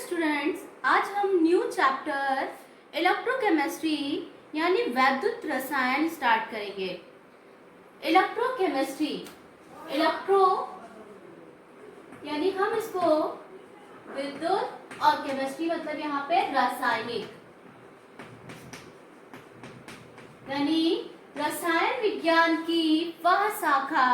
Students, आज हम new chapter electrochemistry यानी वैद्युत रसायन स्टार्ट करेंगे। इलेक्ट्रोकेमिस्ट्री, इलेक्ट्रो यानी हम इसको विद्युत और केमिस्ट्री मतलब यहाँ पे रासायनिक यानी रसायन विज्ञान की वह शाखा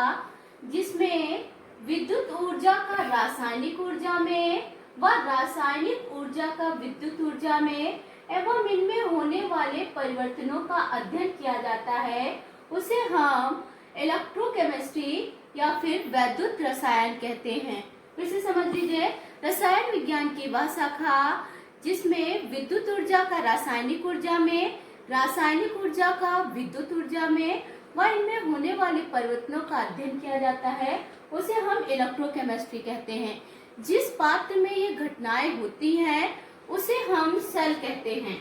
जिसमें विद्युत ऊर्जा का रासायनिक ऊर्जा में व रासायनिक ऊर्जा का विद्युत ऊर्जा में एवं इनमें होने वाले परिवर्तनों का अध्ययन किया जाता है, उसे हम इलेक्ट्रोकेमिस्ट्री या फिर वैद्युत रसायन कहते हैं। फिर से समझ लीजिए, रसायन विज्ञान की वह शाखा जिसमें विद्युत ऊर्जा का रासायनिक ऊर्जा में, रासायनिक ऊर्जा का विद्युत ऊर्जा में व इनमें होने वाले परिवर्तनों का अध्ययन किया जाता है, उसे हम इलेक्ट्रोकेमिस्ट्री कहते हैं। जिस पात्र में ये घटनाएं होती हैं उसे हम सेल कहते हैं,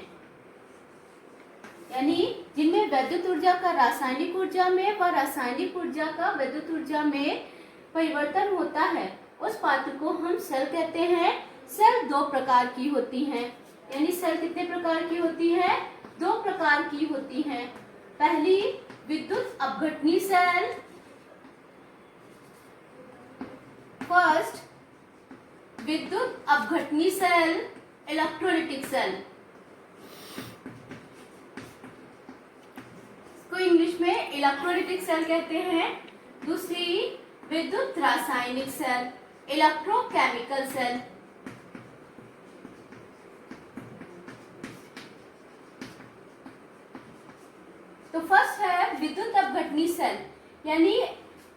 यानी जिनमें वैद्युत ऊर्जा का रासायनिक ऊर्जा में व रासायनिक ऊर्जा का विद्युत ऊर्जा में परिवर्तन होता है, उस पात्र को हम सेल कहते हैं। सेल दो प्रकार की होती हैं, यानी सेल कितने प्रकार की होती है? दो प्रकार की होती हैं। पहली विद्युत अपघटनी सेल, फर्स्ट विद्युत अपघटनी सेल, इलेक्ट्रोलिटिक सेल, इसको इंग्लिश में इलेक्ट्रोलिटिक सेल कहते हैं। दूसरी विद्युत रासायनिक सेल, इलेक्ट्रोकेमिकल सेल। तो फर्स्ट है विद्युत अपघटनी सेल, यानी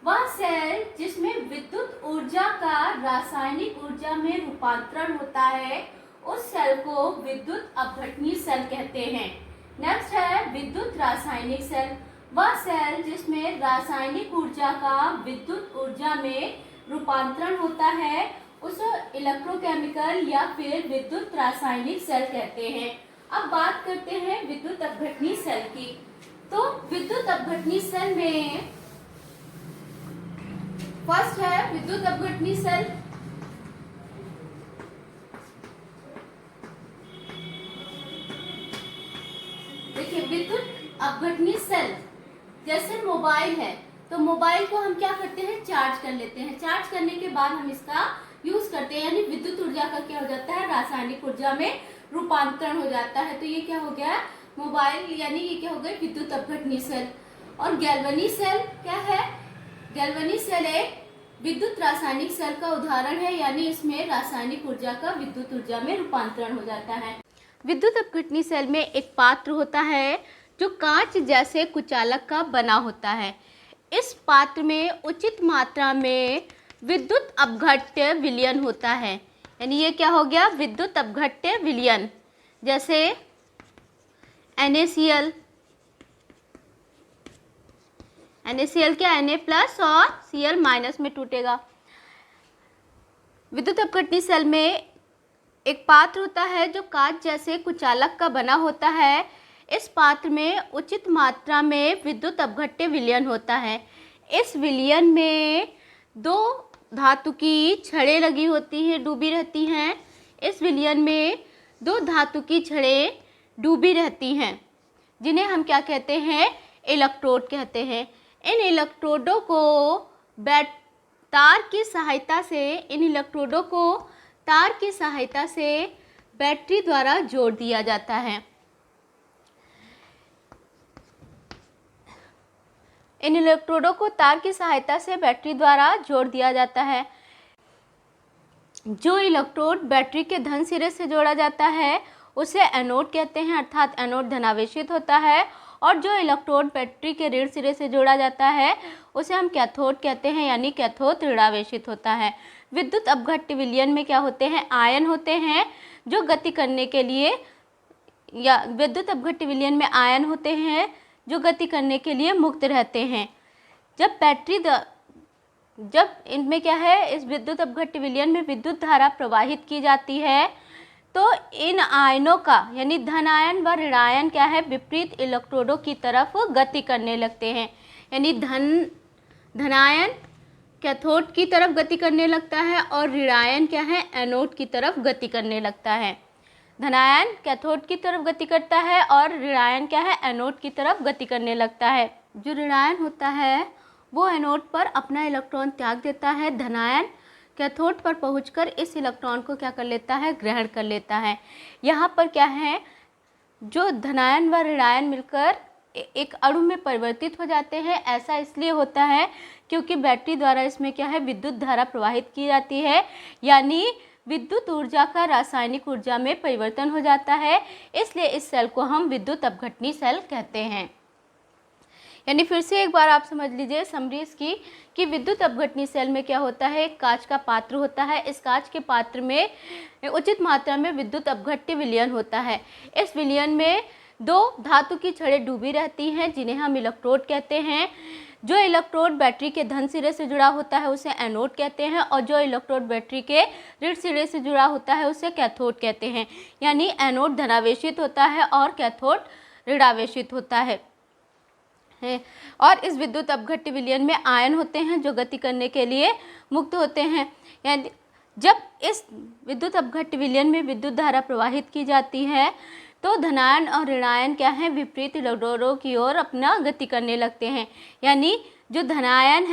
वह सेल जिसमें विद्युत ऊर्जा का रासायनिक ऊर्जा में रूपांतरण होता है, उस सेल को विद्युत अपघटनी सेल कहते हैं। नेक्स्ट है विद्युत रासायनिक सेल, वह सेल जिसमें रासायनिक ऊर्जा का विद्युत ऊर्जा में रूपांतरण होता है, उसे इलेक्ट्रोकेमिकल या फिर विद्युत रासायनिक सेल कहते हैं। अब बात करते हैं विद्युत अपघटनी सेल की। तो विद्युत अपघटनी सेल में फर्स्ट है विद्युत अपघटनी सेल। देखिए, विद्युत अपघटनी सेल जैसे मोबाइल है, तो मोबाइल को हम क्या करते हैं? चार्ज कर लेते हैं। चार्ज करने के बाद हम इसका यूज करते हैं, यानी विद्युत ऊर्जा का क्या हो जाता है? रासायनिक ऊर्जा में रूपांतरण हो जाता है। तो ये क्या हो गया? मोबाइल, यानी ये क्या हो गया? विद्युत अपघटनी सेल। और गैल्वेनी सेल क्या है? गैल्वेनी सेल एक विद्युत रासायनिक सेल का उदाहरण है, यानी इसमें रासायनिक ऊर्जा का विद्युत ऊर्जा में रूपांतरण हो जाता है। विद्युत अपघटनी सेल में एक पात्र होता है जो कांच जैसे कुचालक का बना होता है। इस पात्र में उचित मात्रा में विद्युत अपघट्य विलयन होता है, यानी ये क्या हो गया? विद्युत अपघट्य विलयन। जैसे NaCl, NaCl क्या? Na+ और Cl- में टूटेगा। विद्युत अपघटनी सेल में एक पात्र होता है जो कांच जैसे कुचालक का बना होता है। इस पात्र में उचित मात्रा में विद्युत अपघट्य विलयन होता है। इस विलयन में दो धातु की छड़ें लगी होती हैं, डूबी रहती हैं। इस विलयन में दो धातु की छड़ें डूबी रहती हैं, जिन्हें हम क्या कहते हैं? इलेक्ट्रोड कहते हैं। इन इलेक्ट्रोडों को तार की सहायता से बैटरी द्वारा जोड़ दिया जाता है। इन इलेक्ट्रोडों को तार की सहायता से बैटरी द्वारा जोड़ दिया जाता है। जो इलेक्ट्रोड बैटरी के धन सिरे से जोड़ा जाता है उसे एनोड कहते हैं, अर्थात एनोड धनावेशित होता है। और जो इलेक्ट्रोड बैटरी के ऋण सिरे से जोड़ा जाता है उसे हम कैथोड कहते हैं, यानी कैथोड ऋणावेशित होता है। विद्युत अपघट्य विलयन में क्या होते हैं? आयन होते हैं जो गति करने के लिए, या विद्युत अपघट्य विलयन में आयन होते हैं जो गति करने के लिए मुक्त रहते हैं। जब इनमें क्या है? इस विद्युत अपघट्य विलयन में विद्युत धारा प्रवाहित की जाती है, तो इन आयनों का, यानी धन आयन व ऋणायन क्या है? विपरीत इलेक्ट्रोडों की तरफ गति करने लगते हैं, यानी धनायन कैथोड की तरफ गति करने लगता है और ऋणायन क्या है, एनोड की तरफ गति करने लगता है। धनायन कैथोड की तरफ गति करता है और ऋणायन क्या है, एनोड की तरफ गति करने लगता है। जो ऋणायन होता है वो एनोड पर अपना इलेक्ट्रॉन त्याग देता है। धनायन कैथोड पर पहुंचकर इस इलेक्ट्रॉन को क्या कर लेता है, ग्रहण कर लेता है। यहाँ पर क्या है, जो धनायन व ऋणायन मिलकर एक अणु में परिवर्तित हो जाते हैं। ऐसा इसलिए होता है क्योंकि बैटरी द्वारा इसमें क्या है, विद्युत धारा प्रवाहित की जाती है, यानी विद्युत ऊर्जा का रासायनिक ऊर्जा में परिवर्तन हो जाता है। इसलिए इस सेल को हम विद्युत अपघटनी सेल कहते हैं। यानी फिर से एक बार आप समझ लीजिए समरी इसकी कि विद्युत अपघटनी सेल में क्या होता है, एक कांच का पात्र होता है। इस कांच के पात्र में उचित मात्रा में विद्युत अपघट्य विलयन होता है। इस विलयन में दो धातु की छड़ें डूबी रहती हैं जिन्हें हम इलेक्ट्रोड कहते हैं। जो इलेक्ट्रोड बैटरी के धन सिरे से जुड़ा होता है उसे एनोड कहते हैं और जो इलेक्ट्रोड बैटरी के ऋण सिरे से जुड़ा होता है उसे कैथोड कहते हैं। यानी एनोड धनावेशित होता है और कैथोड ऋणावेशित होता है। और इस विद्युत अपघट्य विलयन में आयन होते हैं जो गति करने के लिए मुक्त होते हैं। यानी जब इस विद्युत अपघट्य विलयन में विद्युत धारा प्रवाहित की जाती है तो धनायन और ऋणायन क्या है, विपरीत इलेक्ट्रोडों की ओर अपना गति करने लगते हैं। यानी जो धनायन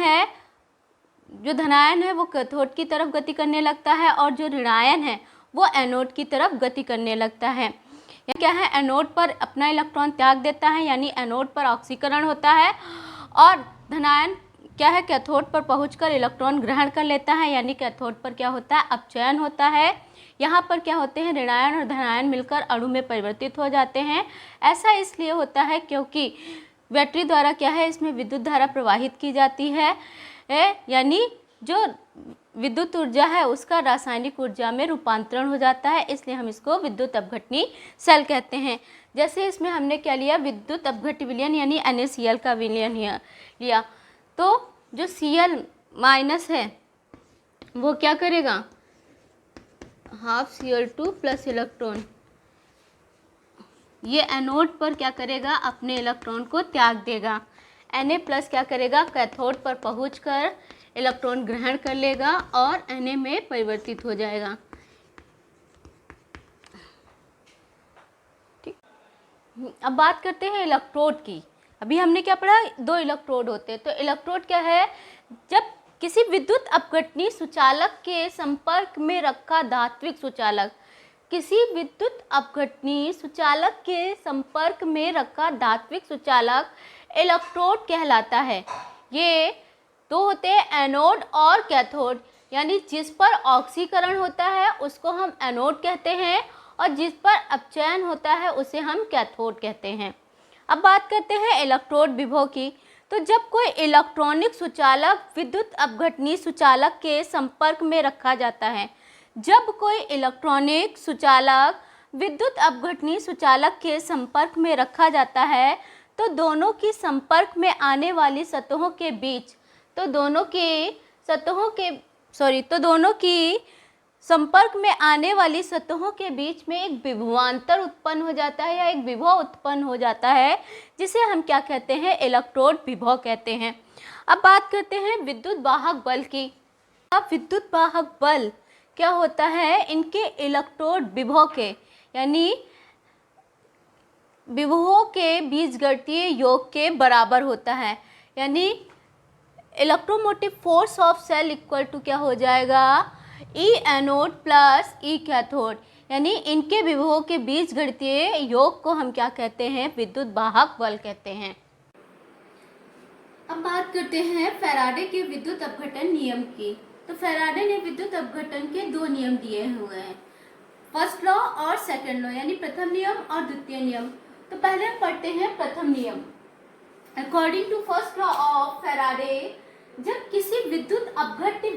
है वो कैथोड की तरफ गति करने लगता है और जो ऋणायन है वो एनोड की तरफ गति करने लगता है। यह क्या है, एनोड पर अपना इलेक्ट्रॉन त्याग देता है, यानी एनोड पर ऑक्सीकरण होता है और धनायन क्या है, कैथोड पर पहुंचकर इलेक्ट्रॉन ग्रहण कर लेता है, यानी कैथोड पर क्या होता है, अपचयन होता है। यहाँ पर क्या होते हैं, ऋणायन और धनायन मिलकर अणु में परिवर्तित हो जाते हैं। ऐसा इसलिए होता है क्योंकि बैटरी द्वारा क्या है, इसमें विद्युत धारा प्रवाहित की जाती है, यानी जो विद्युत ऊर्जा है उसका रासायनिक ऊर्जा में रूपांतरण हो जाता है। इसलिए हम इसको विद्युत अपघटनी सेल कहते हैं। जैसे इसमें हमने क्या लिया, विद्युत अपघट्य विलयन यानी NaCl का विलयन लिया, तो जो Cl माइनस है वो क्या करेगा, हाफ Cl2 प्लस इलेक्ट्रॉन, ये एनोड पर क्या करेगा, अपने इलेक्ट्रॉन को त्याग देगा। Na प्लस क्या करेगा, कैथोड पर पहुंचकर इलेक्ट्रॉन ग्रहण कर लेगा और Na में परिवर्तित हो जाएगा। ठीक, अब बात करते हैं इलेक्ट्रोड की। अभी हमने क्या पढ़ा, दो इलेक्ट्रोड होते हैं। तो इलेक्ट्रोड क्या है, जब किसी विद्युत अपघटनी सुचालक के संपर्क में रखा धात्विक सुचालक, किसी विद्युत अपघटनी सुचालक के संपर्क में रखा धात्विक सुचालक इलेक्ट्रोड कहलाता है। ये दो होते हैं, एनोड और कैथोड, यानी जिस पर ऑक्सीकरण होता है उसको हम एनोड कहते हैं और जिस पर अपचयन होता है उसे हम कैथोड कहते हैं। अब बात करते हैं इलेक्ट्रोड विभव की। तो जब कोई इलेक्ट्रॉनिक सुचालक विद्युत अपघटनी सुचालक के संपर्क में रखा जाता है, जब कोई इलेक्ट्रॉनिक सुचालक विद्युत अपघटनी सुचालक के संपर्क में रखा जाता है तो दोनों की संपर्क में आने वाली सतहों के बीच, तो दोनों की संपर्क में आने वाली सतहों के बीच में एक विभवांतर उत्पन्न हो जाता है या एक विभव उत्पन्न हो जाता है, जिसे हम क्या कहते हैं, इलेक्ट्रोड विभव कहते हैं। अब बात करते हैं विद्युत वाहक बल की। अब विद्युत वाहक बल क्या होता है, इनके इलेक्ट्रोड विभव के यानी विभवों के बीजगणितीय योग के बराबर होता है। यानी electromotive force of cell equal to क्या हो जाएगा, E anode plus E cathode, यानी इनके विभवों के बीजगणितीय योग को हम क्या कहते हैं, विद्युत वाहक बल कहते हैं। अब बात करते हैं फैराडे के विद्युत अपघटन नियम की। तो फैराडे ने विद्युत अपघटन के दो नियम दिए हुए हैं, फर्स्ट लॉ और सेकंड लॉ, यानी प्रथम नियम और द्वितीय नियम। तो पहले हम पढ़ते हैं प्रथम नियम। According to first law of Faraday, जब किसी विद्युत अपघट्य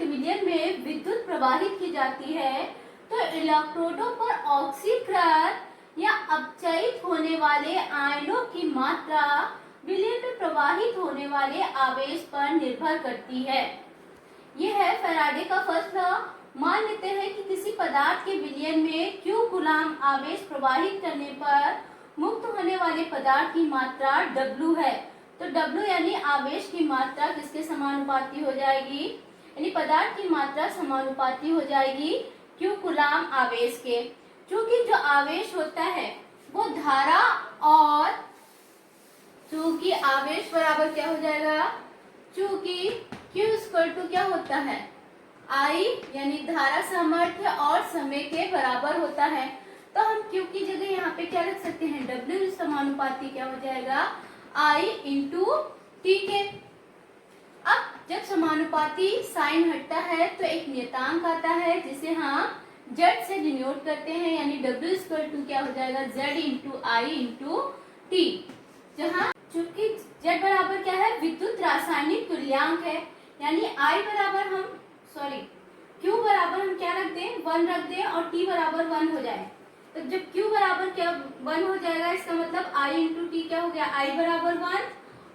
विलयन में विद्युत प्रवाहित की जाती है तो इलेक्ट्रोडों पर ऑक्सीकरण या अपचयित होने वाले आयनों की मात्रा विलयन में प्रवाहित होने वाले आवेश पर निर्भर करती है। यह है फैराडे का फर्स्ट लॉ। मान लेते हैं कि किसी पदार्थ के विलयन में Q गुलाम आवेश प्रवाहित करने पर मुक्त होने वाले पदार्थ की मात्रा W है। तो W यानी आवेश की मात्रा किसके समानुपाती हो जाएगी, यानी पदार्थ की मात्रा समानुपाती हो जाएगी Q कूलाम आवेश के। क्योंकि जो आवेश होता है वो धारा, और चूंकि आवेश बराबर क्या हो जाएगा, चूंकि Q इक्वल टू क्या होता है, I यानी धारा सामर्थ्य और समय के बराबर होता है। तो हम Q की जगह यहाँ पे क्या रख सकते हैं, W समानुपाती क्या हो जाएगा, I इंटू T के। अब जब समानुपाती साइन हटता है तो एक नियतांक आता है जिसे हम Z से डिनोट करते हैं, यानी W इक्वल टू क्या हो जाएगा, Z into I into T, जहाँ चूंकि Z बराबर क्या है, विद्युत रासायनिक तुल्यांक है, यानी I बराबर Q बराबर हम क्या रख दें, 1 रख दें, और T बराबर 1 हो जाए। तो जब Q बराबर क्या 1 हो जाएगा, इसका मतलब I इंटू टी क्या हो गया, I बराबर 1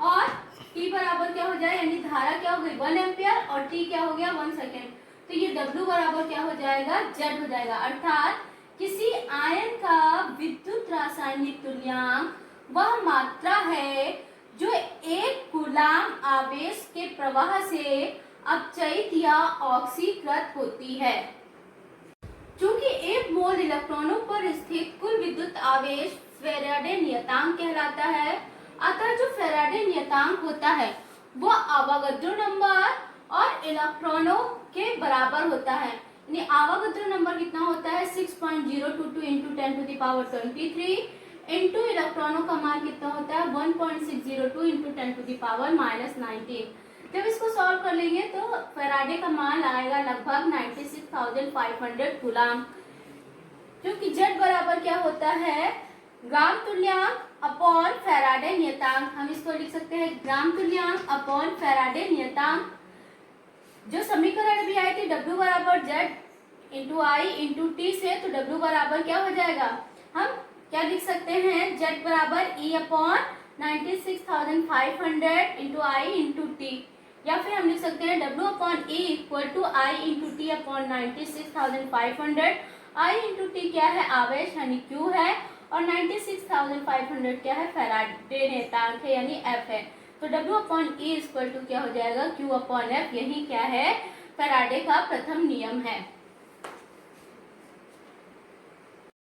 और T बराबर क्या हो जाए, यानी धारा क्या हो गई 1 एम्पियर और T क्या हो गया 1 सेकेंड। तो ये W बराबर क्या हो जाएगा, Z हो जाएगा। अर्थात किसी आयन का विद्युत रासायनिक तुल्यांक वह मात्रा है जो एक कूलाम आवेश के प्रवाह से अपचयित या ऑक्सीकृत होती है। चूंकि एक मोल इलेक्ट्रॉनों पर स्थित कुल विद्युत आवेश फैराडे नियतांक कहलाता है, अतः जो फैराडे नियतांक होता है वो आवागद्रो नंबर और इलेक्ट्रॉनों के बराबर होता है। यानी आवागद्रो नंबर कितना होता है 6.022 into 10 to the power 23 into इलेक्ट्रॉनों का मान कितना होता है 1.602 इंटू 10 टू द पावर -19। जब इसको सॉल्व कर लेंगे तो फैराडे का मान आएगा लगभग 96,500 कूलाम। क्योंकि Z बराबर क्या होता है, ग्राम तुल्यांक अपॉन फैराडे नियतांक। हम इसको लिख सकते हैं ग्राम तुल्यांक अपॉन फैराडे नियतांक। जो समीकरण भी आई थी W बराबर Z into I into T से, तो W बराबर क्या हो जाएगा, हम क्या लिख सकते हैं, Z बराबर E upon 96,500 into I into T, या फिर हम लिख सकते हैं W upon E equal to I into T upon 96,500। I into T क्या है, आवेश यानी Q है, और 96,500 क्या है, फैराडे नियतांक है यानी F है। तो W upon E equal to क्या हो जाएगा, Q अपॉन F। यही क्या है, फैराडे का प्रथम नियम है।